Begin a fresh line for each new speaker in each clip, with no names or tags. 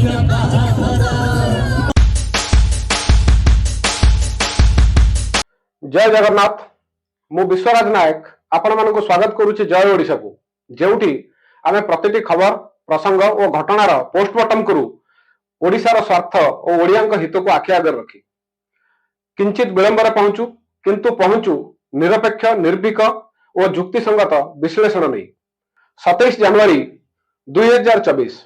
जय जगन्नाथ मु विश्वराज नायक आपण मानक स्वागत करुच्ची जय ओडिशा को जेउठी आमे प्रतिटी खबर प्रसंग और घटनार पोस्टमार्टम करू ओडिशार स्वार्थ और ओडियांक हित को आखि आगे रखी किंचित विलंबर पहुंचू किंतु पहुंचू निरपेक्ष निर्भीक और जुक्तिसंगत विश्लेषण नहीं 27 जनवरी 2024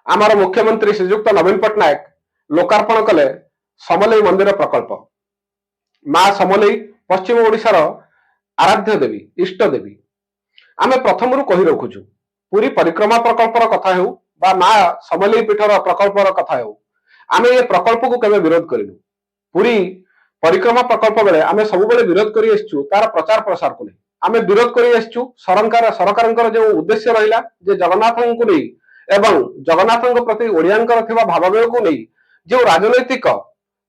आमर मुख्यमंत्री श्रीजुक्त नवीन पट्टनायक लोकार्पण कले समलेई मंदिर प्रकल्प माँ समलेई पश्चिम ओडिशार आराध्य देवी इष्ट देवी आमे प्रथम कही रखुचु पूरी परिक्रमा प्रकल्पर कथा हो बा माँ समलेई पीठर प्रकल्पर कथा हो आमे ये प्रकल्प को केबे विरोध करिनु पूरी परिक्रमा प्रकल्प बेले आमे सब बेले विरोध करि आछू तार प्रचार प्रसार को नहीं आमे विरोध करि आछू सरकारंकर जो उद्देश्य रहिला जे जगन्नाथन को नहीं एवं जगन्नाथन प्रति ओडियांकर थिबा भावावेग को नहीं जो राजनैतिक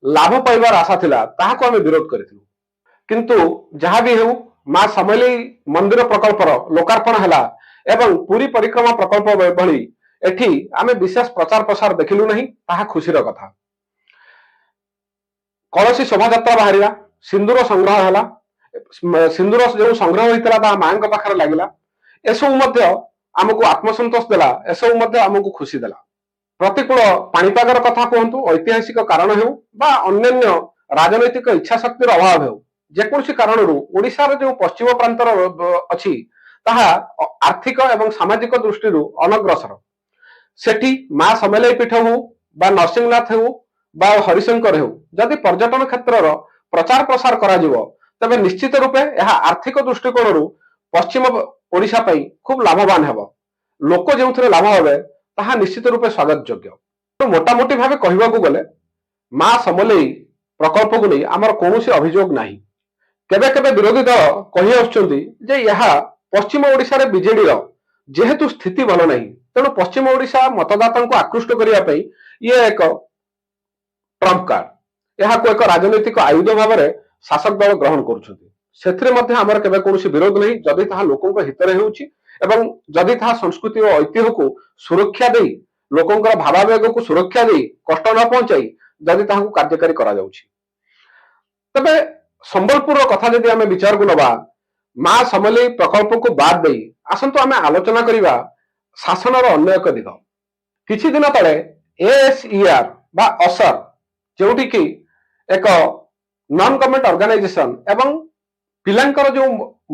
लाभ पाइबार आशा थिला ताहाको आमे विरोध करिथिलु किंतु जहाँ भी हो माँ समलेई मंदिर प्रकल्पर लोकार्पण हैला एवं पूरी परिक्रमा प्रकल्प भली एठी आमे विशेष प्रचार प्रसार देखिलु नहीं ताहा खुशीर कथा कौनसी शोभा यात्रा बाहरिला सिंदूर संग्रह हैला सिंदूर जो संग्रह होइतला ता मां के पाखर लागिला एसबु मध्य आमको आत्मसंतोष देला एसबु मध्य आमको खुशी देला प्रतिकूल पाणीपागर कथा कहतु ऐतिहासिक कारण हो बा अन्य राजनैतिक इच्छा शक्तिर अभाव हो जेकोसी कारण ओडिशार जो पश्चिम प्रांतर अच्छी ताहा आर्थिक एवं सामाजिक दृष्टि अनग्रसर सेठी माँ समलेई पीठ हो बा नरसिंहनाथ हो बा हरिशंकर हो जदि पर्यटन क्षेत्र प्रचार प्रसार करा तेबे निश्चित रूपे यह आर्थिक दृष्टिकोण पश्चिम ओडिशा पई खूब लाभवान हेबो लोक जो लाभ हे ताहा निश्चित रूपे स्वागत योग्य तो मोटामोटी भाव कहवाक गले माँ समलेई प्रकल्प को नहीं आमर कौन अभियोग नहीं केबे केबे विरोधी दल कही आसुचंती जे यह पश्चिम ओडिशा रे बीजेडी जेहेतु स्थिति भल नहीं तेणु पश्चिम ओडिशा मतदाता को आकृष्ट करने ये एक ट्रम्प कार्ड यह एक राजनैतिक आयुध भाव में शासक दल ग्रहण कर केबे कौन विरोध नहीं जदि ताहा लोकों हितरे होउची एवं जदि ताहा संस्कृति और ऐतिह्य को सुरक्षा दे लोकंकर भावावेग को सुरक्षा दे कष्ट न पहुंचाई जदि ताहा कार्यकारी करा जाउची तबे संबलपुर कथा जदि आमे विचार को नबा माँ समलेई प्रकल्प को बाद दे आसंतु आमे आलोचना करिबा शासनर अन्य एक दिग किछि दिन तले एएसईआर बा असर जोटी की एक नॉन गवर्नमेंट ऑर्गेनाइजेशन एवं पिलांकर जो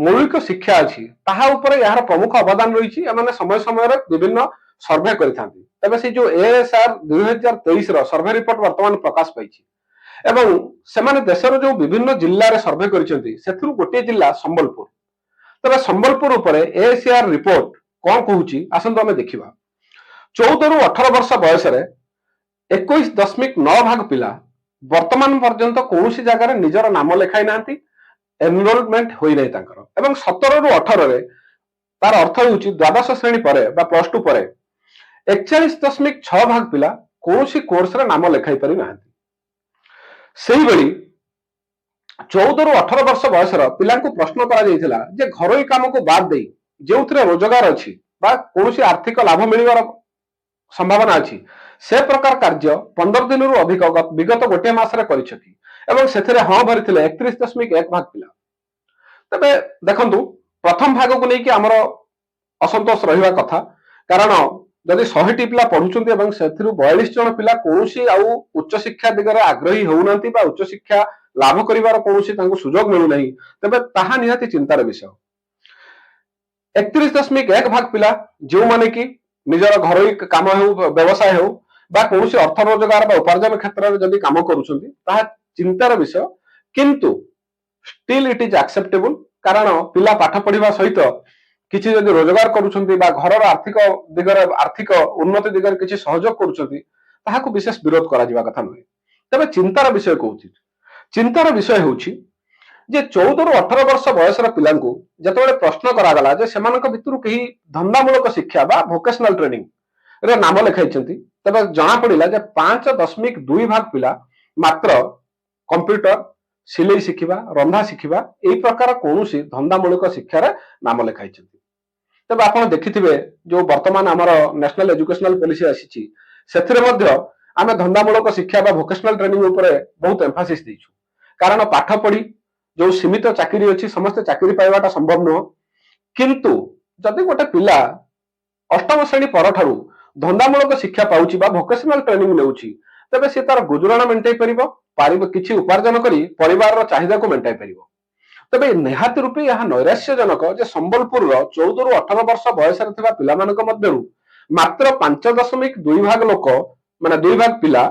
मौलिक शिक्षा अच्छी ताहा उपरे यार प्रमुख अवदान रही है समय समय विभिन्न सर्वे करथांती तबे से जो एएसआर 2023 रो सर्वे रिपोर्ट वर्तमान प्रकाश पाइछि एवं सेमाने देशर जो विभिन्न जिल्ला रे सर्वे करिसेंती सेथुरु गोटे जिल्ला संबलपुर तबे संबलपुर उपरे एएसआर रिपोर्ट कोन कहूची आसंतो हमें देखिबा 14 रु 18 वर्ष बयस रे 21.9 भाग पिला वर्तमान पर्यंत कोनोसी जगह रे निजर नाम लेखाई नांती एनरोलमेंट होई नै तांकर एवं 17 रु 18 रे तार अर्थ होउची द्वादश श्रेणी परे बा प्लस 2 परे 41.6 भाग पिला कोनोसी कोर्स रे नाम लेखाई पारि नांती सेही बेली 14 रु 18 वर्ष बयस पिला प्रश्न करा जे घरोई काम को बाद दे जो रोजगार अच्छी कौन आर्थिक लाभ मिलवार संभावना अच्छी से प्रकार कार्य 15 दिन रु अधिक विगत गोटे मासरे करिसेंती एवं सेथिरे हाँ भरी 31.1 भाग पिला तबे देखंतु प्रथम भाग को लेकिन आमर असंतोष रहिबा कथा कारण जदि 100 पिला पढ़ुचंती एवं सेथिरु 42 जन पिला कोनोसी आउ उच्च शिक्षा दिगरे आग्रही होउनांती बा उच्च शिक्षा लाभ करिवार कोनोसी तांको सुजोग मिलु नहीं तबे ताहा निहाती चिंतार विषय 31.1 भाग पिला जो माने कि निजर घरोई काम हो व्यवसाय हो बा कोनोसी अर्थ रोजगार बा उपार्जन क्षेत्र रे जदि काम करूचंती ताहा चिंतार विषय किंतु स्टिल इट इज एक्सेप्टेबल कारण पिला पाठ पढ़िबा सहित किछि जदि रोजगार करूछंती बा घरर आर्थिक दिगरे आर्थिक उन्नति दिगरे किछि सहयोग करूछंती ताहाको विशेष विरोध करा जिबा कथा नय तबे चिंतार विषय कहूछि चिंतार विषय होछि जे 14 रु 18 वर्ष बयसर पिलांकु जतबेले प्रश्न करा गला जे सेमानक भितरु केही धंदामूलक शिक्षा बा वोकेशनल ट्रेनिंग रे नाम लेखाइछंती तबे जणा पडिला जे 5.2 भाग पिला मात्र कंप्यूटर सिलाई शिखिबा रंधा शिखिबा एई प्रकार कोनोसी धंदामूलक शिक्षा रे नाम लेखाइछंती तबे आपण देखिथिबे जो वर्तमान हमर नेशनल एजुकेशनल पॉलिसी आसीची ସେଥିରେ ମଧ୍ୟ ଆମେ ଧନ୍ଦାମୂଳକ ଶିକ୍ଷା ବା ଭୋକେशनाल ट्रेनिंग ଉପରେ ବହୁତ ଏମ୍ଫାସିସ୍ ଦେଇଛୁ। କାରଣ ପାଠ ପଢି ଯୋଉ ସୀମିତ ଚାକିରି ଅଛି ସମସ୍ତେ ଚାକିରି ପାଇବାଟା ସମ୍ଭବ ନୁହଁ। କିନ୍ତୁ ଯଦି ଗୋଟେ ପିଲା ଅଷ୍ଟମ ଶ୍ରେଣୀ ପରଠାରୁ ଧନ୍ଦାମୂଳକ ଶିକ୍ଷା ପାଉଛି ବା ଭୋକେशनाल ट्रेनिंग ନେଉଛି, ତେବେ ସେ ତାର ଗୁଜୁରାଣ ମେଣ୍ଟାଇ ପାରିବ, କିଛି ଉପାର୍ଜନ କରି ପରିବାରର ଚାହିଦାକୁ ମେଣ୍ଟାଇ ପାରିବ। ତେବେ ନିହାତି ରୂପେ ଏହା ନୈରାଶ୍ୟଜନକ ଯେ ସମ୍ବଲପୁରର 14ରୁ 18 ବର୍ଷ ବୟସରେ ଥିବା ପିଲାମାନଙ୍କ ମଧ୍ୟରୁ ମାତ୍ର 5.2 ଭାଗ ଲୋକ ମାନେ 2 ଭାଗ ପିଲା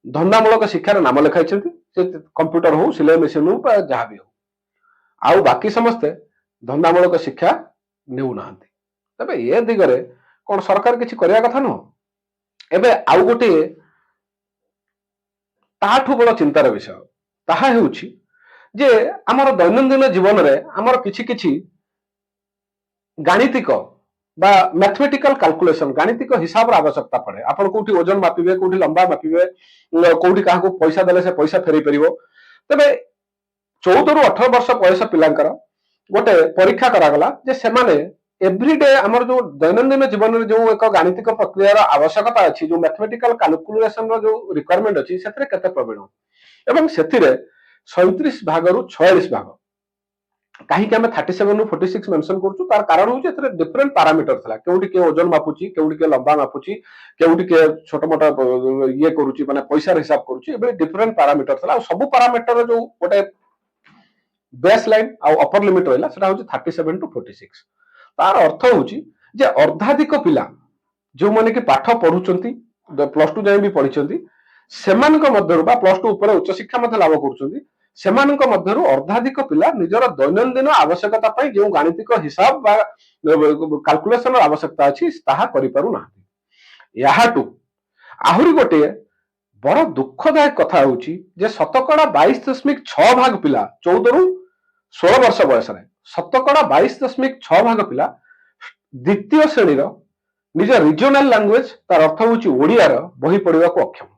ଧନ୍ଦାମୂଳକ ଶିକ୍ଷାର ନାମ ଲେଖାଇଛନ୍ତି, ସେ କମ୍ପ୍ୟୁଟର ହଉ, ସିଲେଇ ମେସିନ ହଉ ବା ଯାହା ବି ହଉ। ଆଉ ବାକି ସମସ୍ତେ ଧନ୍ଦାମୂଳକ ଶିକ୍ଷା ନେଉନାହାନ୍ତି। ତେବେ ଏ ଦିଗରେ କଣ ସରକାର କିଛି କରିବା କଥା ନୁହଁ? ଏବେ ଆଉ ଗୋଟିଏ ତାଠୁ ବଡ଼ ଚିନ୍ତାର ବିଷୟ, ତାହା ହେଉଛି ଯେ ଆମର ଦୈନନ୍ଦିନ ଜୀବନରେ ଆମର କିଛି କିଛି ଗାଣିତିକ বা ମ୍ୟାଥମେଟିକାଲ କାଲକୁଲେସନ ଗାଣିତିକ ହିସାବର ଆବଶ୍ୟକତା ପଡେ। ଆପଣ କୋଉଠି ଓଜନ ମାପିବେ, କୋଉଠି ଲମ୍ବା ମାପିବେ, କୋଉଠି କାହାକୁ ପଇସା ଦେଲେ ସେ ପଇସା ଫେରେଇ ପାରିବ। ତେବେ 14ରୁ 18 ବର୍ଷ ବୟସ ପିଲାଙ୍କର ଗୋଟେ ପରୀକ୍ଷା କରାଗଲା ଯେ ସେମାନେ ଏଭ୍ରିଡେ ଆମର ଯୋଉ ଦୈନନ୍ଦିନ ଜୀବନରେ ଯୋଉ ଏକ ଗାଣିତିକ ପ୍ରକ୍ରିୟାର ଆବଶ୍ୟକତା ଅଛି, ଯୋଉ ମ୍ୟାଥମେଟିକାଲ କାଲକୁଲେସନର ଯୋଉ ରିକ୍ୱାରମେଣ୍ଟ ଅଛି, ସେଥିରେ କେତେ ପ୍ରବୀଣ। ଏବଂ ସେଥିରେ 37 ଭାଗରୁ 46 ଭାଗ। କାହିଁକି ଆମେ 37 ରୁ 46 ମେନସନ କରୁଛୁ, ତାର କାରଣ ହେଉଛି ଏଥିରେ ଡିଫରେଣ୍ଟ ପାରାମିଟର ଥିଲା। କେଉଁଠି କିଏ ଓଜନ ମାପୁଛି, କେଉଁଠି କିଏ ଲମ୍ବା ମାପୁଛି, କେଉଁଠି କିଏ ଛୋଟ ମୋଟ ଇଏ କରୁଛି, ମାନେ ପଇସାର ହିସାବ କରୁଛି, ଏଭଳି ଡିଫରେଣ୍ଟ ପାରାମିଟର ଥିଲା। ଆଉ ସବୁ ପାରାମିଟର ଯୋଉ ଗୋଟେ ବେସ୍ ଲାଇନ୍ ଆଉ ଅପର ଲିମିଟ ରହିଲା, ସେଟା ହେଉଛି 37 ଟୁ 46। ତାର ଅର୍ଥ ହେଉଛି ଯେ ଅର୍ଦ୍ଧାଧିକ ପିଲା ଯେଉଁମାନେ କି ପାଠ ପଢୁଛନ୍ତି, +2 ଯାଏଁ ବି ପଢିଛନ୍ତି, ସେମାନଙ୍କ ମଧ୍ୟରୁ ବା +2 ଉପରେ ଉଚ୍ଚଶିକ୍ଷା ମଧ୍ୟ ଲାଭ କରୁଛନ୍ତି, ସେମାନଙ୍କ ମଧ୍ୟରୁ ଅର୍ଦ୍ଧାଧିକ ପିଲା ନିଜର ଦୈନନ୍ଦିନ ଆବଶ୍ୟକତା ପାଇଁ ଯେଉଁ ଗାଣିତିକ ହିସାବ ବା କାଲକୁଲେସନର ଆବଶ୍ୟକତା ଅଛି ତାହା କରିପାରୁନାହାନ୍ତି। ଏହାଠୁ ଆହୁରି ଗୋଟିଏ ବଡ ଦୁଃଖଦାୟକ କଥା ହେଉଛି ଯେ 22.6 ଭାଗ ପିଲା 14ରୁ 16 ବର୍ଷ ବୟସରେ 22.6 ଭାଗ ପିଲା ଦ୍ୱିତୀୟ ଶ୍ରେଣୀର ନିଜ ରିଜନାଲ ଲାଙ୍ଗୁଏଜ, ତାର ଅର୍ଥ ହେଉଛି ଓଡ଼ିଆର ବହି ପଢିବାକୁ ଅକ୍ଷମ।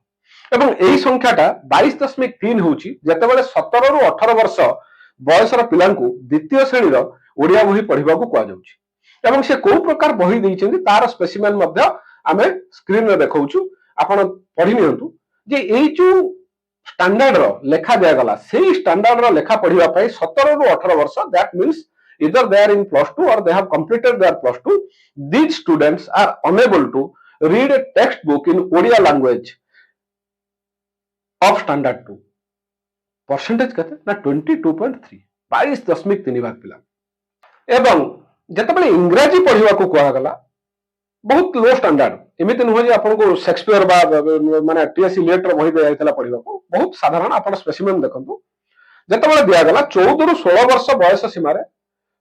ଏବଂ ଏହି ସଂଖ୍ୟାଟା 22.3 ହେଉଛି ଯେତେବେଳେ 17ରୁ 18 ବର୍ଷ ବୟସର ପିଲାଙ୍କୁ ଦ୍ୱିତୀୟ ଶ୍ରେଣୀର ଓଡ଼ିଆ ବହି ପଢିବାକୁ କୁହାଯାଉଛି। ଏବଂ ସେ କୋଉ ପ୍ରକାର ବହି ଦେଇଛନ୍ତି ତାର ସ୍ପେସିମେନ୍ ମଧ୍ୟ ଆମେ ସ୍କ୍ରିନରେ ଦେଖାଉଛୁ, ଆପଣ ପଢି ନିଅନ୍ତୁ। ଯେ ଏଇ ଯୋଉ ଷ୍ଟାଣ୍ଡାର୍ଡର ଲେଖା ଦିଆଗଲା, ସେଇ ଷ୍ଟାଣ୍ଡାର୍ଡର ଲେଖା ପଢିବା ପାଇଁ 17ରୁ 18 ବର୍ଷ, that means either they are in +2 or they have completed their +2, these students are unable to read a textbook in Odia language of standard 2. Percentage केते ना 22.3, 22.3 भाग पिला। एवं जेतेबेले इंग्रजी पढ़िवा को कुआ गला बहुत लो स्टैंडर्ड, एमिति नुह जे आपन को शेक्सपियर बा माने टीएससी लेटर बही दे आइतला पढ़िवा को, बहुत साधारण आपण स्पेसिमेन देखंतु। जेतेबेले दिया गला 14 ରୁ 16 वर्ष बयस सीमारे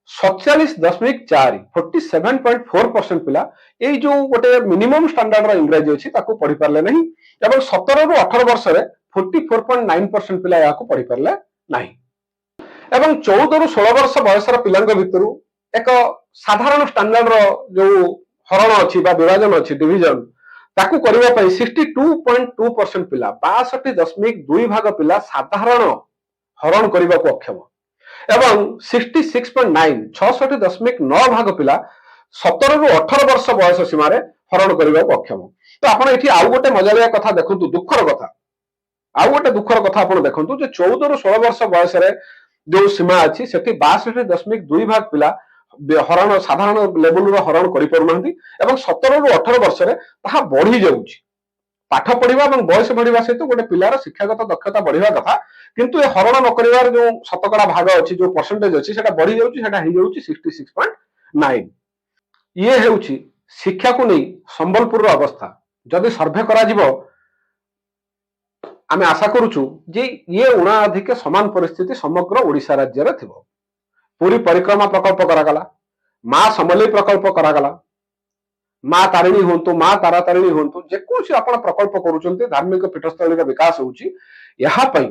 47.4 47.4% पिला एई जो गोटे मिनिमम स्टैंडर्ड रो इंग्रजी अछि ताको पढ़ी पारले नहीं। एवं 17 ରୁ 18 वर्ष रे 44.9% पिला याको पढ़ी पारले नहीं। एवं 14 ରୁ 16 वर्ष बयसर पिलांग भितरु एक साधारण स्टैंडर्ड रो जो हरण अछि बा विभाजन अछि डिवीजन, ताकू करबा पई 62.2% पिला 62.2 भाग पिला साधारण हरण करबा को अक्षम। एवं 66.9 66.9 भाग पिला 17 ରୁ 18 वर्ष बयस सीमारे हरण करबा को अक्षम। तो आपण एठी आउ गोटे मजालिया कथा देखंतु, दुखर कथा आउ गोटे दुखर कथा आपण देखंतु जे 14 ରୁ 16 वर्ष बयस रे जो सीमा अछि सेठी 62.2 भाग पिला हरण साधारण लेवल रो हरण करि परनांती। एवं 17 ରୁ 18 वर्ष रे ताहा बढ़ी जाउछि। पाठ पढ़िबा एवं बयस बढ़िबा सहित गोटे पिलार शिक्षागत दक्षता बढ़िबा कथा, किंतु ए हरण न करिवार जो शतकड़ा भाग अछि, जो परसेंटेज अछि, सेटा बढ़ी जाउछि, सेटा हि जाउछि 66.9। ये हेउछि शिक्षा को नै संबलपुर रो अवस्था। जदि सर्वे करा जिवो आमे आशा करूछु जे ये उणा अधिक समान परिस्थिति समग्र ओडिशा राज्य रे थिबो। पूरी परिक्रमा प्रकल्प करागला, मां समलेई प्रकल्प करागला, मां तारिणी होंतु, मां तारा तारिणी होंतु, जेकोसी आपण प्रकल्प करूचंती धार्मिक पीठस्थली विकास होउची, यहा पई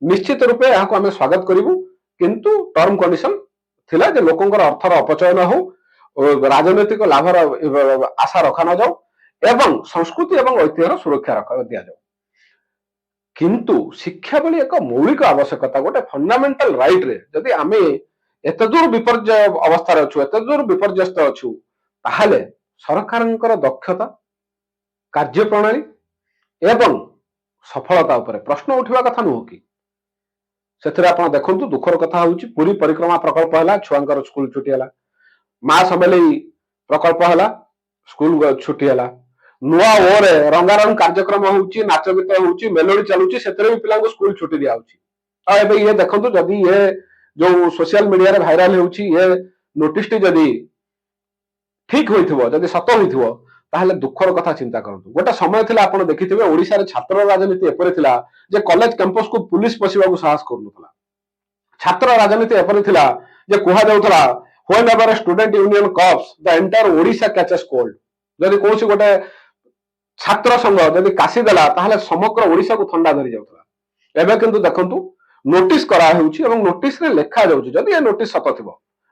निश्चित रूपे यहा को आमे स्वागत करिवु। किंतु टर्म कंडीशन थिला जे लोकंकर अर्थर अपचय न हो, राजनीतिक लाभर आशा रखा न जाऊ, एवं संस्कृति एवं ऐतिह्यर सुरक्षा रखा दिया जाऊ। किंतु शिक्षा भली एक मौलिक आवश्यकता, गोटे फंडामेंटल राइट रे जदि आमे एते दूर विपर्य अवस्था अच्छु, एते दूर विपर्यस्त अच्छु, ताहले सरकारंकर दक्षता କାର୍ଯ୍ୟପ୍ରଣାଳୀ ଏବଂ ସଫଳତା ଉପରେ ପ୍ରଶ୍ନ ଉଠିବା କଥା ନୁହଁ କି? ସେଥିରେ ଆପଣ ଦେଖନ୍ତୁ, ଦୁଃଖର କଥା ହେଉଛି ପୁରୀ ପରିକ୍ରମା ପ୍ରକଳ୍ପ ହେଲା, ଛୁଆଙ୍କର ସ୍କୁଲ ଛୁଟି ହେଲା। ମା ସମଲେଇ ପ୍ରକଳ୍ପ ହେଲା, ସ୍କୁଲ ଛୁଟି ହେଲା। ନୂଆ ଓରେ ରଙ୍ଗାରଙ୍ଗ କାର୍ଯ୍ୟକ୍ରମ ହେଉଛି, ନାଚ ଗୀତ ହେଉଛି, ମେଲୋଡି ଚାଲୁଛି, ସେଥିରେ ବି ପିଲାଙ୍କୁ ସ୍କୁଲ ଛୁଟି ଦିଆଯାଉଛି। ଆଉ ଏବେ ଇଏ ଦେଖନ୍ତୁ, ଯଦି ଇଏ ଯୋଉ ସୋସିଆଲ ମିଡିଆରେ ଭାଇରାଲ ହେଉଛି, ଇଏ ନୋଟିସଟି ଯଦି ଠିକ ହୋଇଥିବ, ଯଦି ସତ ହୋଇଥିବ, ତାହେଲେ ଦୁଃଖର କଥା ଚିନ୍ତା କରନ୍ତୁ। ଗୋଟେ ସମୟ ଥିଲା, ଆପଣ ଦେଖିଥିବେ ଓଡିଶାରେ ଛାତ୍ର ରାଜନୀତି ଏପରି ଥିଲା ଯେ କଲେଜ କ୍ୟାମ୍ପସକୁ ପୁଲିସ ପଶିବାକୁ ସାହସ କରୁନଥିଲା। ଛାତ୍ର ରାଜନୀତି ଏପରି ଥିଲା ଯେ କୁହାଯାଉଥିଲା, when ever a student union coughs, the entire Odisha catches cold। ଯଦି କୌଣସି ଗୋଟେ ଛାତ୍ର ସଂଘ ଯଦି କାଶି ଦେଲା, ତାହେଲେ ସମଗ୍ର ଓଡିଶାକୁ ଥଣ୍ଡା ଧରି ଯାଉଥିଲା। ଏବେ କିନ୍ତୁ ଦେଖନ୍ତୁ, ନୋଟିସ କରାହେଉଛି ଏବଂ ନୋଟିସରେ ଲେଖାଯାଉଛି, ଯଦି ଏ ନୋଟିସ ସତ ଥିବ,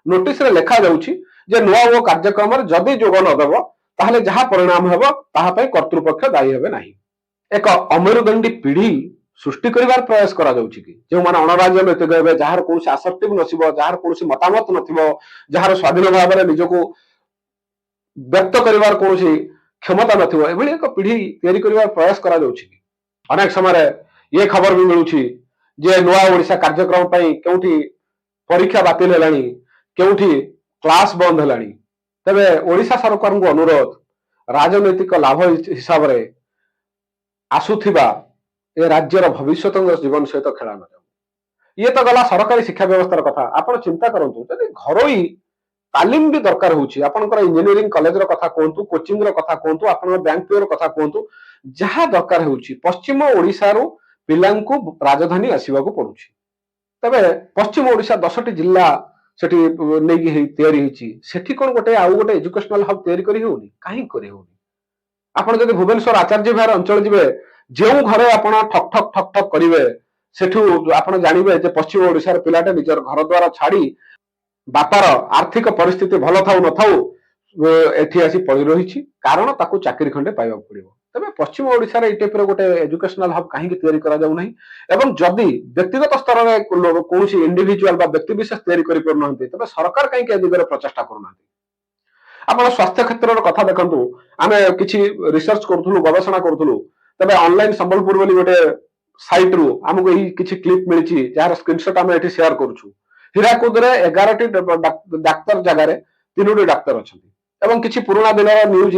ନୋଟିସରେ ଲେଖାଯାଉଛି ଯେ ନୂଆ ଓ କାର୍ଯ୍ୟକ୍ରମରେ ଯଦି ଯୋଗ ନଦେବ, ତାହେଲେ ଯାହା ପରିଣାମ ହେବ ତାହା ପାଇଁ କର୍ତ୍ତୃପକ୍ଷ ଦାୟୀ ହେବେ ନାହିଁ। ଏକ ଅମେରୁଦଣ୍ଡୀ ପିଢି ସୃଷ୍ଟି କରିବାର ପ୍ରୟାସ କରାଯାଉଛି କି? ଯେଉଁମାନେ ଅଣରାଜନୈତିକ ହେବେ, ଯାହାର କୌଣସି ଆସକ୍ତି ନଥିବ, ଯାହାର କୌଣସି ମତାମତ ନଥିବ, ଯାହାର ସ୍ୱାଧୀନ ଭାବରେ ନିଜକୁ ବ୍ୟକ୍ତ କରିବାର କୌଣସି କ୍ଷମତା ନଥିବ, ଏଭଳି ଏକ ପିଢି ତିଆରି କରିବାର ପ୍ରୟାସ କରାଯାଉଛି କି? ଅନେକ ସମୟରେ ଇଏ ଖବର ବି ମିଳୁଛି ଯେ ନୂଆ ଓଡିଶା କାର୍ଯ୍ୟକ୍ରମ ପାଇଁ କେଉଁଠି ପରୀକ୍ଷା ବାତିଲ ହେଲାଣି, କେଉଁଠି କ୍ଲାସ ବନ୍ଦ ହେଲାଣି। ତେବେ ଓଡିଶା ସରକାରଙ୍କୁ ଅନୁରୋଧ, ରାଜନୈତିକ ଲାଭ ହିସାବରେ ଆସୁଥିବା ଏ ରାଜ୍ୟର ଭବିଷ୍ୟତ ଜୀବନ ସହିତ ଖେଳା ନ ଯାଉ। ଇଏ ତ ଗଲା ସରକାରୀ ଶିକ୍ଷା ବ୍ୟବସ୍ଥାର କଥା। ଆପଣ ଚିନ୍ତା କରନ୍ତୁ, ଯଦି ଘରୋଇ ତାଲିମ ବି ଦରକାର ହେଉଛି, ଆପଣଙ୍କର ଇଞ୍ଜିନିୟରିଂ କଲେଜର କଥା କୁହନ୍ତୁ, କୋଚିଂର କଥା କୁହନ୍ତୁ, ଆପଣଙ୍କର ବ୍ୟାଙ୍କ ପିଓର କଥା କୁହନ୍ତୁ, ଯାହା ଦରକାର ହେଉଛି, ପଶ୍ଚିମ ଓଡିଶାରୁ ପିଲାଙ୍କୁ ରାଜଧାନୀ ଆସିବାକୁ ପଡୁଛି। ତେବେ ପଶ୍ଚିମ ଓଡିଶା 10ଟି ଜିଲ୍ଲା ସେଠି ନେଇକି ତିଆରି ହେଇଛି, ସେଠି କଣ ଗୋଟେ ଆଉ ଗୋଟେ ଏଜୁକେଶନାଲ ହବ ତିଆରି କରି ହେଉନି? କାହିଁକି କରି ହେଉନି? ଆପଣ ଯଦି ଭୁବନେଶ୍ୱର ଆଚାର୍ଯ୍ୟ ବିହାର ଅଞ୍ଚଳ ଯିବେ, ଯେଉଁ ଘରେ ଆପଣ ଠକ୍ ଠକ୍ ଠକ୍ ଠକ୍ କରିବେ, ସେଠୁ ଆପଣ ଜାଣିବେ ଯେ ପଶ୍ଚିମ ଓଡିଶାର ପିଲାଟେ ନିଜର ଘର ଦ୍ୱାର ଛାଡି, ବାପାର ଆର୍ଥିକ ପରିସ୍ଥିତି ଭଲ ଥାଉ ନଥାଉ ଏଠି ଆସି ପଡି ରହିଛି, କାରଣ ତାକୁ ଚାକିରି ଖଣ୍ଡେ ପାଇବାକୁ ପଡିବ। ତେବେ ପଶ୍ଚିମ ଓଡିଶାରେ ଏଇ ଟାଇପର ଗୋଟେ ଏଜୁକେଶନାଲ ହବ କାହିଁକି ତିଆରି କରାଯାଉ ନାହିଁ? ଏବଂ ଯଦି ବ୍ୟକ୍ତିଗତ ସ୍ତରରେ କୌଣସି ଇଣ୍ଡିଭିଜୁଆଲ ବା ବ୍ୟକ୍ତି ବିଶେଷ ତିଆରି କରିପାରୁନାହାନ୍ତି, ତେବେ ସରକାର କାହିଁକି ଏ ଦିଗରେ ପ୍ରଚେଷ୍ଟା କରୁନାହାନ୍ତି? ଆପଣ ସ୍ୱାସ୍ଥ୍ୟ କ୍ଷେତ୍ରର କଥା ଦେଖନ୍ତୁ, ଆମେ କିଛି ରିସର୍ଚ୍ଚ କରୁଥିଲୁ, ଗବେଷଣା କରୁଥିଲୁ, ତେବେ ଅନଲାଇନ ସମ୍ବଲପୁର ବୋଲି ଗୋଟେ ସାଇଟରୁ ଆମକୁ ଏହି କିଛି କ୍ଲିପ ମିଳିଛି, ଯାହାର ସ୍କ୍ରିନଶଟ ଆମେ ଏଠି ସେୟାର କରୁଛୁ। ହୀରାକୁଦରେ 11ଟି ଡାକ୍ତର ଜାଗାରେ 3ଟି ଡାକ୍ତର ଅଛନ୍ତି। ଏବଂ କିଛି ପୁରୁଣା ଦିନର ନ୍ୟୁଜ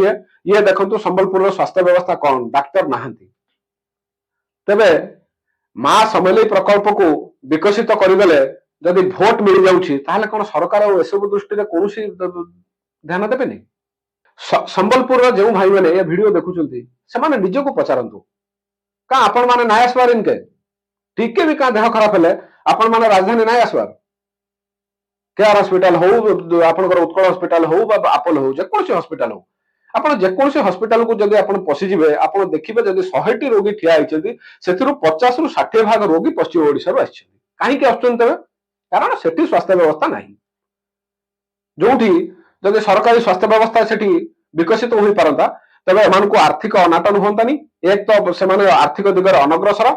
ଇଏ ଦେଖନ୍ତୁ, ସମ୍ବଲପୁରର ସ୍ୱାସ୍ଥ୍ୟ ବ୍ୟବସ୍ଥା କଣ, ଡାକ୍ତର ନାହାନ୍ତି। ତେବେ ମା ସମଲେଇ ପ୍ରକଳ୍ପକୁ ବିକଶିତ କରିଦେଲେ ଯଦି ଭୋଟ ମିଳିଯାଉଛି, ତାହେଲେ କଣ ସରକାର ଏସବୁ ଦୃଷ୍ଟିରେ କୌଣସି ଧ୍ୟାନ ଦେବେନି? ସମ୍ବଲପୁରର ଯେଉଁ ଭାଇମାନେ ଏ ଭିଡିଓ ଦେଖୁଛନ୍ତି, ସେମାନେ ନିଜକୁ ପଚାରନ୍ତୁ, କାଁ ଆପଣ ମାନେ ନାଇଁ ଆସିବାର ଇନକେ? ଟିକେ ବି କାଁ ଦେହ ଖରାପ ହେଲେ ଆପଣ ମାନେ ରାଜଧାନୀ ନାଇଁ ଆସିବାର? କେଆର ହସ୍ପିଟାଲ ହଉ, ଆପଣଙ୍କର ଉତ୍କଳ ହସ୍ପିଟାଲ ହଉ ବା ଆପୋଲୋ ହଉ, ଯେକୌଣସି ହସ୍ପିଟାଲ ହଉ, ଆପଣ ଯେକୌଣସି ହସ୍ପିଟାଲକୁ ଯଦି ଆପଣ ପଶିଯିବେ, ଆପଣ ଦେଖିବେ ଯଦି 100ଟି ରୋଗୀ ଠିଆ ହେଇଛନ୍ତି, ସେଥିରୁ 50ରୁ 60 ଭାଗ ରୋଗୀ ପଶ୍ଚିମ ଓଡିଶାରୁ ଆସିଛନ୍ତି। କାହିଁକି ଆସୁଛନ୍ତି ତେବେ? କାରଣ ସେଠି ସ୍ୱାସ୍ଥ୍ୟ ବ୍ୟବସ୍ଥା ନାହିଁ। ଯୋଉଠି ଯଦି ସରକାରୀ ସ୍ୱାସ୍ଥ୍ୟ ବ୍ୟବସ୍ଥା ସେଠି ବିକଶିତ ହୋଇପାରନ୍ତା, ତେବେ ଏମାନଙ୍କୁ ଆର୍ଥିକ ଅନାଟନ ହୁଅନ୍ତାନି। ଏକ ତ ସେମାନେ ଆର୍ଥିକ ଦିଗରେ ଅନଗ୍ରସର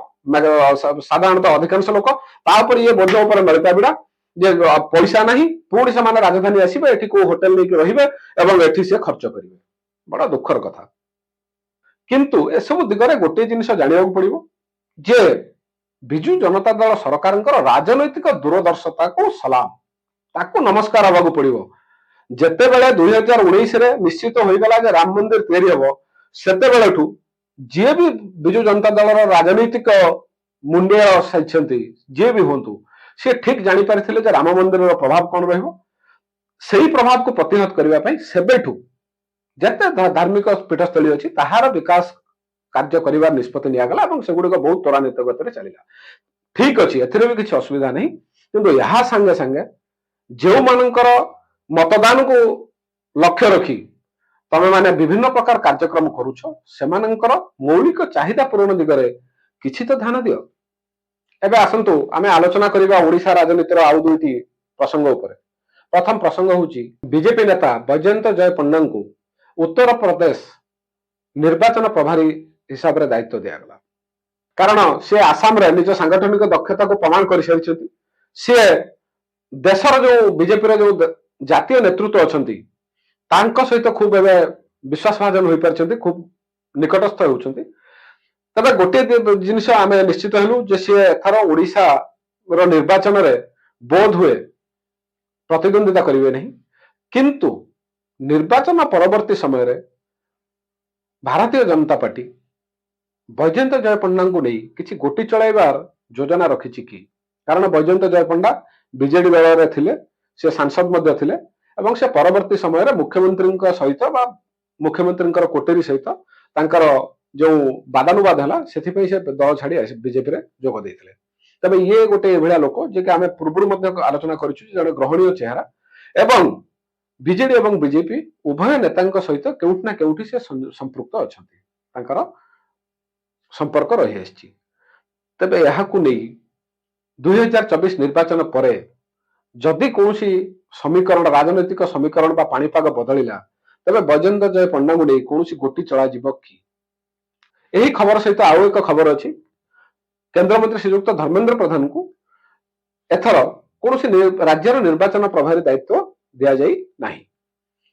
ସାଧାରଣତଃ ଅଧିକାଂଶ ଲୋକ, ତାପରେ ଇଏ ବୋଝ ଉପରେ ନଳିତା ବିଡା ଯେ ପଇସା ନାହିଁ, ପୁଣି ସେମାନେ ରାଜଧାନୀ ଆସିବେ, ଏଠି କୋଉ ହୋଟେଲ ନେଇକି ରହିବେ ଏବଂ ଏଠି ସେ ଖର୍ଚ୍ଚ କରିବେ। ବଡ ଦୁଃଖର କଥା। କିନ୍ତୁ ଏସବୁ ଦିଗରେ ଗୋଟିଏ ଜିନିଷ ଜାଣିବାକୁ ପଡିବ ଯେ ବିଜୁ ଜନତା ଦଳ ସରକାରଙ୍କର ରାଜନୈତିକ ଦୂରଦର୍ଶିତାକୁ ସଲାମ, ତାକୁ ନମସ୍କାର ହେବାକୁ ପଡିବ। ଯେତେବେଳେ 2019ରେ ନିଶ୍ଚିତ ହୋଇଗଲା ଯେ ରାମ ମନ୍ଦିର ତିଆରି ହେବ, ସେତେବେଳଠୁ ଯିଏ ବି ବିଜୁ ଜନତା ଦଳର ରାଜନୈତିକ ମୁଣ୍ଡିଆ ସାଜିଛନ୍ତି, ଯିଏ ବି ହୁଅନ୍ତୁ, ସେ ଠିକ ଜାଣିପାରିଥିଲେ ଯେ ରାମ ମନ୍ଦିରର ପ୍ରଭାବ କଣ ରହିବ। ସେହି ପ୍ରଭାବକୁ ପ୍ରତିହତ କରିବା ପାଇଁ ସେବେଠୁ ଯେତେ ଧାର୍ମିକ ପୀଠସ୍ଥଳୀ ଅଛି, ତାହାର ବିକାଶ କାର୍ଯ୍ୟ କରିବାର ନିଷ୍ପତ୍ତି ନିଆଗଲା ଏବଂ ସେଗୁଡିକ ବହୁତ ତ୍ୱରାନ୍ୱିତ ଗତିରେ ଚାଲିଲା। ଠିକ ଅଛି, ଏଥିରେ ବି କିଛି ଅସୁବିଧା ନାହିଁ। କିନ୍ତୁ ଏହା ସାଙ୍ଗେ ସାଙ୍ଗେ ଯେଉଁମାନଙ୍କର ମତଦାନକୁ ଲକ୍ଷ୍ୟ ରଖି ତମେ ମାନେ ବିଭିନ୍ନ ପ୍ରକାର କାର୍ଯ୍ୟକ୍ରମ କରୁଛ, ସେମାନଙ୍କର ମୌଳିକ ଚାହିଦା ପୂରଣ ଦିଗରେ କିଛି ତ ଧ୍ୟାନ ଦିଅ। ଏବେ ଆସନ୍ତୁ ଆମେ ଆଲୋଚନା କରିବା ଓଡିଶା ରାଜନୀତିର ଆଉ 2ଟି ପ୍ରସଙ୍ଗ ଉପରେ। ପ୍ରଥମ ପ୍ରସଙ୍ଗ ହେଉଛି ବିଜେପି ନେତା ବୈଜୟନ୍ତ ଜୟ ପଣ୍ଡାଙ୍କୁ ଉତ୍ତରପ୍ରଦେଶ ନିର୍ବାଚନ ପ୍ରଭାରୀ ହିସାବରେ ଦାୟିତ୍ୱ ଦିଆଗଲା। କାରଣ ସେ ଆସାମରେ ନିଜ ସାଂଗଠନିକ ଦକ୍ଷତାକୁ ପ୍ରମାଣ କରିସାରିଛନ୍ତି। ସିଏ ଦେଶର ଯୋଉ ବିଜେପିର ଯୋଉ ଜାତୀୟ ନେତୃତ୍ୱ ଅଛନ୍ତି, ତାଙ୍କ ସହିତ ଖୁବ ଏବେ ବିଶ୍ୱାସ ଭାଜନ ହୋଇପାରିଛନ୍ତି, ଖୁବ निकटस्थ होउछंती। तबे गोटे जिनिस आमे निश्चित हेलु जे से एथर ओडिशा रो निर्वाचन रे बोध हुए प्रतिद्वंदिता करिवे नहीं, किंतु निर्वाचन परवर्ती समय रे भारतीय जनता पार्टी बैजयंत जय पंडा को नहीं किसी गोटी चलाइबार योजना रखिछि कि, कारण बैजयंत जय पंडा बीजेडी दल रे थिले, से सांसद मध्ये थिले एवं से परवर्ती समय रे मुख्यमंत्री सहित बा मुख्यमंत्री कोटेरी सहित तांकर जो वादानुवाद है से दल छाड़ी बीजेपी रे जोग देइथिले। तबे ये गोटे एभलिया लोक जे कि आमे पूर्व आलोचना करिछु जने ग्रहणीय चेहरा एवं बीजेडी एवं बीजेपी उभय नेता सहित केउट ना केउठी से संपृक्त अछंती, तांकर संपर्क रही आछि। तबे यहाकू नै 2024 निर्वाचन परे जदि कौनसी समीकरण राजनैतिक समीकरण बा पाणीपाग बदलिला तबे बैजयंत जय पंडा को नै कौनसी गोटी चला जीव कि। यही खबर सहित आउ एक खबर अछि, केंद्र मंत्री श्रीयुक्त धर्मेंद्र प्रधान को एथर कौनसी राज्यर निर्वाचन प्रभारी दायित्व दिया जाई नाही।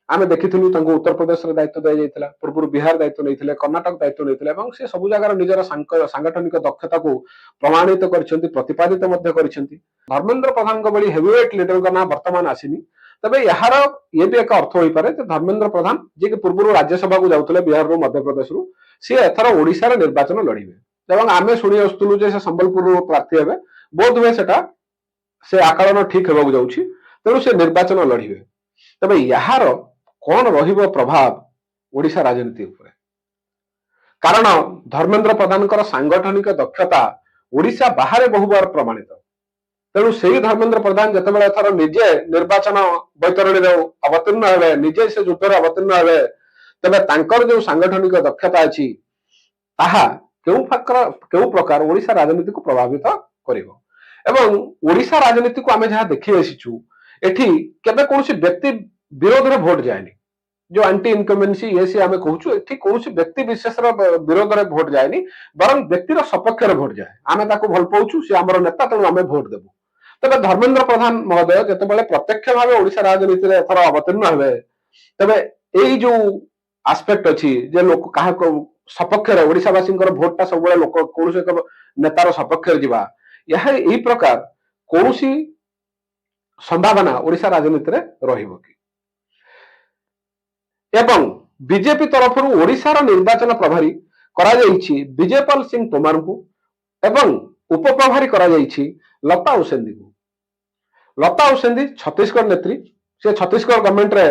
आमे देखिथिलु तांको उत्तर प्रदेश रे दायित्व दिया जायतिला, पूर्व बिहार दायित्व नैथिले, कर्नाटक दायित्व नैथिले एवं से सब जगार निजर सांगठनिक दक्षता को प्रमाणित करछंती, प्रतिपादित मध्ये करछंती। धर्मेंद्र प्रधान को बड़ी हेवीवेट लीडर का नाम वर्तमान आसीनी। तबे यार ये भी एक अर्थ होई पारे जे धर्मेंद्र प्रधान जे कि पूर्व राज्यसभा को जाउतले बिहार रो मध्य प्रदेश रो, से एथर ओडिसा रे निर्वाचन लड़िबे एवं आमे सुनी आस्तुलु जे से संबलपुर रो प्रार्थी हेबे, बोध हुए सेटा से आकलन ठीक हेबाकू जाउछि, तेणु से निर्वाचन लड़िबे। तबे यार कौन रहिबो प्रभाव ओडिशा राजनीति उपरे, कारण धर्मेंद्र प्रधान सांगठनिक दक्षता ओडिशा बाहर बहु बार प्रमाणित। तेणु से धर्मेंद्र प्रधान जितेबाला एथर निजे निर्वाचन बैतरणी अवतीर्ण हेबे, निजे से युद्ध अवतीर्ण हेबे, तबे तांकर जो सांगठनिक दक्षता अछि ताहा केउ प्रकार ओडिशा राजनीति को प्रभावित करिवो। एवं ओडिशा राजनीति को आमे जहाँ देखि आसीचु, एठी केबे कोनसी व्यक्ति विरोध रे भोट जाएनी, जो एंटी इनकमेंसी ये से आमे कहूछु, एठी कोनसी व्यक्ति विशेष विरोध रे भोट जाएनी, बरं व्यक्तिर सपक्ष रे भोट जाए। आमे ताको भल पाउछु, से हमर नेता, तेणु आमे भोट देबु। तबे धर्मेंद्र प्रधान महोदय जेतेबेले प्रत्यक्ष भावे ओडिशा राजनीति रे एथर अवतीर्ण हेबे, तबे एई जो एस्पेक्ट अछि जे लोक काहा को सपक्ष रे ओडिशावासींकर भोटटा सब बेले लोक कोनसी एक नेतार सपक्ष रे जिबा, यह एई प्रकार कोनसी संभावना ओडिशा राजनीति रे रहिबो कि। एवं बीजेपी तरफ ओडिशार निर्वाचन प्रभारी करा जाइछि विजयपाल सिंह तोमर को एवं उपप्रभारी करा जाइछि लता उसेंदी को। लता उसेंदी छत्तीसगढ़ नेत्री, से छत्तीसगढ़ गवर्नमेंट रे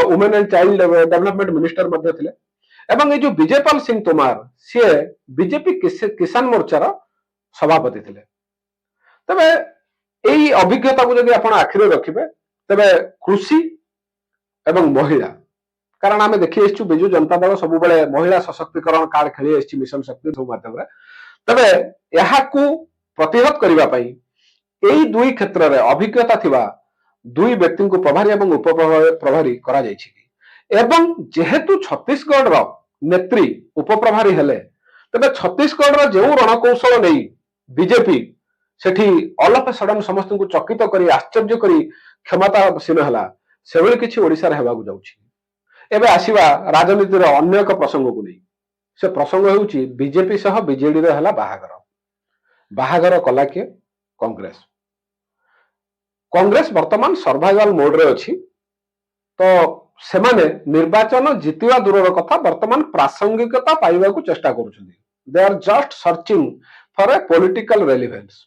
women and child development minister मध्ये थिले एवं ये जो विजयपाल सिंह तोमर सी बीजेपी किसान मोर्चार सभापति थिले। तबे एई अभिज्ञता को जदि आपण आखिरे रखिबे तबे कृषि एवं महिला, कारण आमे देखि आइछु बिजु जनता दल सब बेले महिला सशक्तिकरण कार्ड खेली आइछि मिशन शक्ति थ्रू माध्यम रे। तबे यहाकू प्रतिहत करिवा पई एई दुई क्षेत्र रे अभिज्ञता थिबा दुई व्यक्ति को प्रभारी एवं उपप्रभारी करा जाइछि एवं जेहेतु छत्तीसगढ़ रो नेत्री उपप्रभारी हेले, तबे छत्तीसगढ़ रो जेउ रणकौशल नै BJP Sethi all of a sudden समस्त को चकित करी आश्चर्य करी क्षमतासीन हला, सेभଳି किछि ओडिसा रे हेबाकू जाउछि। एबे आसीबा राजनीति रो अन्य एक प्रसंग को नै, से प्रसंग हेउछि बीजेपी सह बीजेडी रो हला बाहागर। बाहागर कला के कांग्रेस। कांग्रेस वर्तमान सर्वाइवल मोड रे अछि, तो सेमाने निर्वाचन जितिवा दूरर कथा वर्तमान प्रासंगिकता पाइबा को चेष्टा करूछन्ती। They are just searching for a political relevance.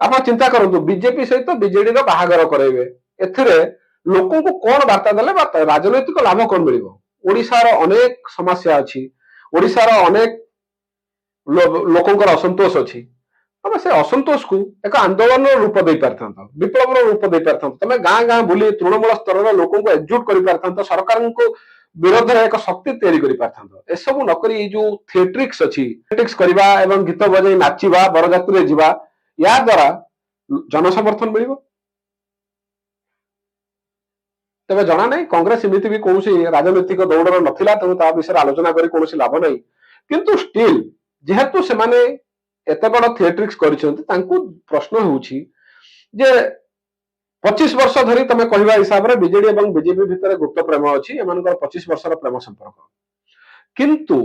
आप चिंता करंतु बीजेपी सहित बीजेडी रो बाहागर करेबे, एथिरे लोकों को कौन वार्ता देले बा राजनैतिक लाभ कौन मिलिबो। ओडिसा रो अनेक समस्या अछि, ओडिसा रो अनेक लोकंकर असंतोष अछि, तबे से असंतोष को एक आंदोलन रूप दे पारथंत, विप्लव रूप दे पारथंत। तमे गां गां बुली तृणमूल स्तर रे लोकों को एकजुट करि पारथंत, सरकार को विरोध रे एक शक्ति तैयारी करि पारथंत। ए सब न करी जो थिएट्रिक्स अछि, थिएट्रिक्स करिबा एवं गीत बजै नाचिबा बरजात्री रे जिबा, या द्वारा जनसमर्थन मिलिबो। तबे जना नै कांग्रेस एमिति भी कोनसी राजनीतिक दौड़र नथिला, तेणु ता विषय आलोचना करी कोनसी लाभ नै, किंतु स्टिल जेहेतु से माने एते बड़ थिएट्रिक्स करिसंती, तांकू प्रश्न होउछि जे 25 वर्ष धरी तमे कहबा हिसाब रे बीजेडी एवं बीजेपी भितर गुप्त प्रेम अछि, एमानकर 25 वर्षर प्रेम संपर्क, किंतु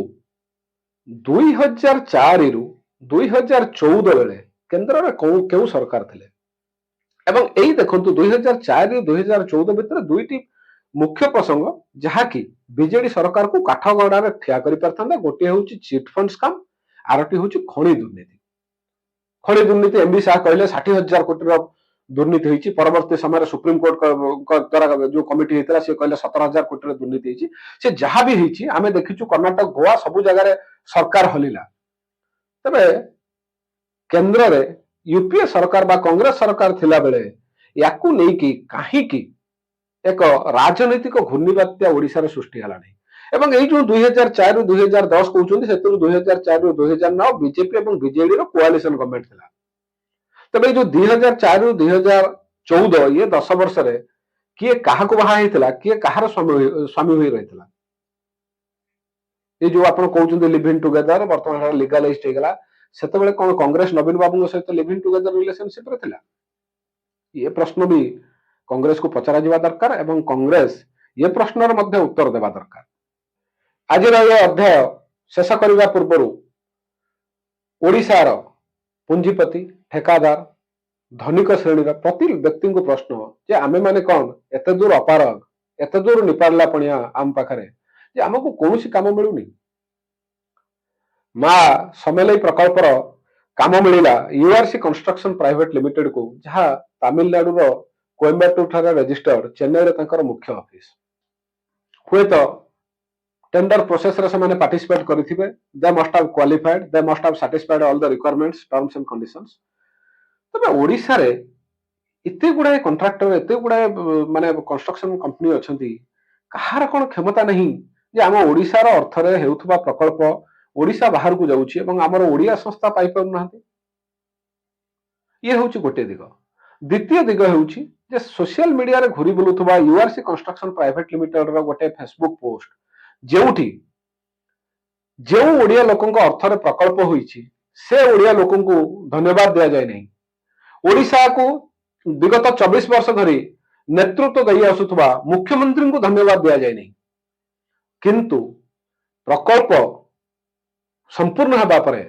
2004 रु 2014 बेले केंद्र रे केउ सरकार थिले एवं एई देखंतु 2004 रु 2014 भितर दुईटी मुख्य प्रसंग जहाँकि बीजेडी सरकार को काठगड़ार ठिया कर पारथांदा। गोटे होउची चिट फंड स्काम, आरटी होउची खणी दुर्नीति। खणी दुर्नीति एमबी शाह कहले 60,000 कोटी दुर्नीति होईची। परवर्ती समय सुप्रीम कोर्ट द्वारा जो कमिटी हेतला से कहले 17,000 कोटी दुर्नीति होईची। से जहाँ भी होईची आमे देखिछु कर्नाटक गोवा सबु जगह रे सरकार हलिला। तबे केंद्र रे यूपीए सरकार बा कांग्रेस सरकार थिला बेले याकू नै कि काहे कि एक राजनैतिक घूर्णिबात्या ओडिशा रे सृष्टि हला नै। एवं एई जो 2004 रु 2010 कहउछन्ती सेतु 2004 रु 2009 बीजेपी एवं बीजेडी रो कोआलिशन गवर्नमेंट थिला। तबे जो 2004 रु 2014 ये 10 वर्ष रे किए काहाको बाहा हेतिला, किए काहार स्वामी होई रहितला। ये जो आपण कहउछन्ती लिविंग टुगेदर वर्तमान लीगलाइज्ड हे गेला। सेतेबेले कोन कांग्रेस नवीन बाबू सहित लिविंग टुगेदर रिलेशनशिप रे थिला? ये प्रश्न भी कांग्रेस को पचरा जिबा दरकार एवं कांग्रेस ये प्रश्नर मध्य उत्तर देबा दरकार। आज ये अध्याय शेष करने पूर्व ओडिशार पुंजीपति ठेकादार धनिक श्रेणी प्रति व्यक्ति को प्रश्न जे आमे माने कौन एते दूर अपारग एते दूर निपारला पणिया आम पाखरे जे आमको कौन काम मिलूनी। मा समेलई प्रकल्पर काम मिला यूआरसी कंस्ट्रक्शन प्राइवेट लिमिटेड को, जहाँ तमिलनाडु रो कोयम्बाटूर ठारे रजिस्टर्ड, चेन्नई रे तांकर मुख्य ऑफिस। हुए तो टेंडर प्रोसेस रे से पार्टिसिपेट करिथिबे। They must have qualified, they must have satisfied all the requirements terms and conditions. तबे ओडिशा रे इते गुडा कॉन्ट्रैक्टर इते गुडा माने कंस्ट्रक्शन कंपनी अछंती, कहार कोन क्षमता नहीं जे हम ओडिशा रो अर्थ रे हेउथबा प्रकल्प ओडिशा बाहर को जाउछि एवं हमर ओडिया संस्था पाई पर नाहंती। ये होउछि गोटे दिग। द्वितीय दिग होउछि जे सोशल मीडिया रे घुरी बुलुथबा यूआरसी कंस्ट्रक्शन प्राइवेट लिमिटेड रो गोटे फेसबुक पोस्ट जेउठी जो ओडिया लोकन को अर्थ रे प्रकल्प होईछि से ओडिया लोकन को धन्यवाद दिया जाय नहीं। ओडिशा को विगत 24 वर्ष धरी नेतृत्व दई आसुथबा मुख्यमंत्री को धन्यवाद दिया जाय नहीं। किंतु प्रकल्प संपूर्ण हेबा परे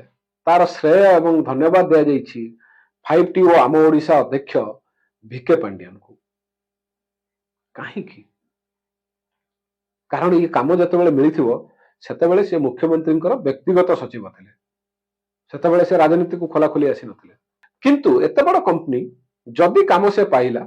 तार श्रेय एवं धन्यवाद दिया जायछि 5T ओ आम ओडिशा अध्यक्ष भिके पांडियन को। काहे कि कारण ये काम जतबेले मिलिथिबो सेतबेले से मुख्यमंत्री व्यक्तिगत सचिव थिले, सेतबेले से राजनीति को खोला खोली आसी नथिले। किंतु एते बड़ कंपनी जदि काम से पाइला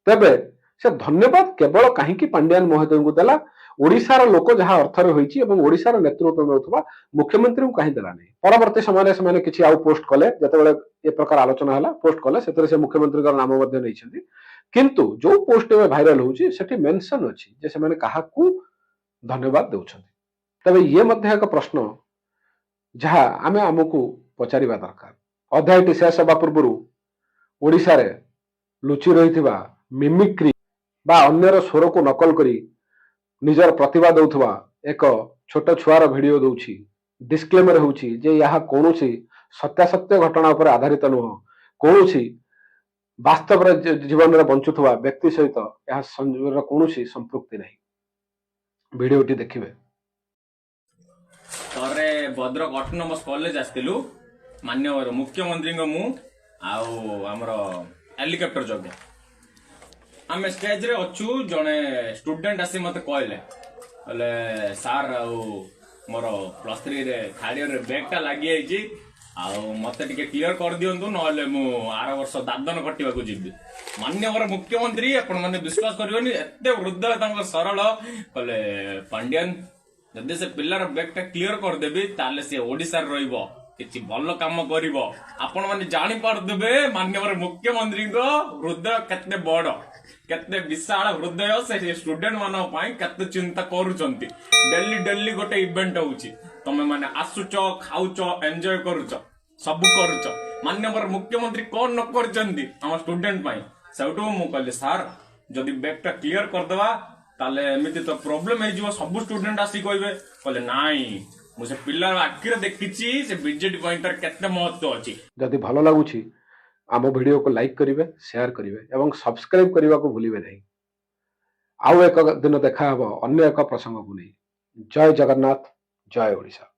तबे से धन्यवाद केवल काहे कि पांडियन महोदय को देला। ओडिशार लोक जहाँ अर्थ रे होईछि एवं ओडिशार नेतृत्व नउथबा मुख्यमंत्री को काहे देला नहीं। परवर्ती समय से माने किछि आउ पोस्ट कले, जतबेले ए प्रकार आलोचना हला पोस्ट कले सेतरे से मुख्यमंत्री का नाम मध्ये नै छथि। किंतु जो पोस्ट में भाइराल होउछि सेठी मेंशन अछि जे से माने काहाकू धन्यवाद देउछन्ति। तबे ये मध्य एक प्रश्न जहाँ आमे आमको पचारिबा दरकार। अध्यायटी शेष हेबा पूर्व ओडिशा रे लुचि रहिथिबा मिमिक्री बा अन्यर स्वर को नकल करी निजर प्रतिभा दउथबा एक छोट छुआर वीडियो दउछि। डिस्क्लेमर होउछि जे यहा कोनोसी सत्यासत्य घटना उपर आधारित नुह, कोनोसी वास्तव रे जीवन रे बंचुथबा व्यक्ति सहित यहा संजोगर कोनोसी संपृक्ति नहीं। वीडियोटी देखिबे।
तरे भद्रक ऑटोनोमस कॉलेज आस्तिलु मान्यवर मुख्यमंत्री को मु आउ हमर हेलीकॉप्टर जगह आम स्टेज रे अच्छु। जने स्टूडेंट आसी मते कहले बोले सार आउ मोर +3 रे थर्ड ईयर रे बैकटा लागि आइछि आउ मते टिके क्लियर कर दियंतु नले मु आर वर्ष दादन कटिबा को जिबि। मान्यवर मुख्यमंत्री आपण माने विश्वास करियोनी एते वृद्ध तांको सरल कहले पांडियन जदि से पिलार बैकटा क्लियर कर देबी ताले से ओडिसा रहिबो किछि भल काम करिवो। आपण माने जानि पारदेबे मान्यवर मुख्यमंत्री को हृदय केते बड़ केते विशाल हृदय से स्टूडेंट मानो पाई केते चिंता करूचंती। डेली डेली गोटे इवेंट होउची, तमे माने आसुच खाउच एन्जॉय करूच सब करूच। मान्यवर मुख्यमंत्री कोन न करचंती हम स्टूडेंट पाई। सेउटो मु कहले सार जदि बैकटा क्लियर कर देबा ताले एमिति तो प्रॉब्लम हे जिवो, सब स्टूडेंट आसी कहबे। कहले नाई मु से पिल्ला आखिर देखिची से बीजेडी पॉइंटर केते महत्व अछि।
जदि भलो लागुची आम वीडियो को लाइक करिवे, शेयर करिवे एवं सब्सक्राइब करने को भूलिबे नहीं। आउ एक दिन देखा हबो अन्य एक प्रसंग को नहीं। जय जगन्नाथ, ଜୟ ଓଡ଼ିଶା।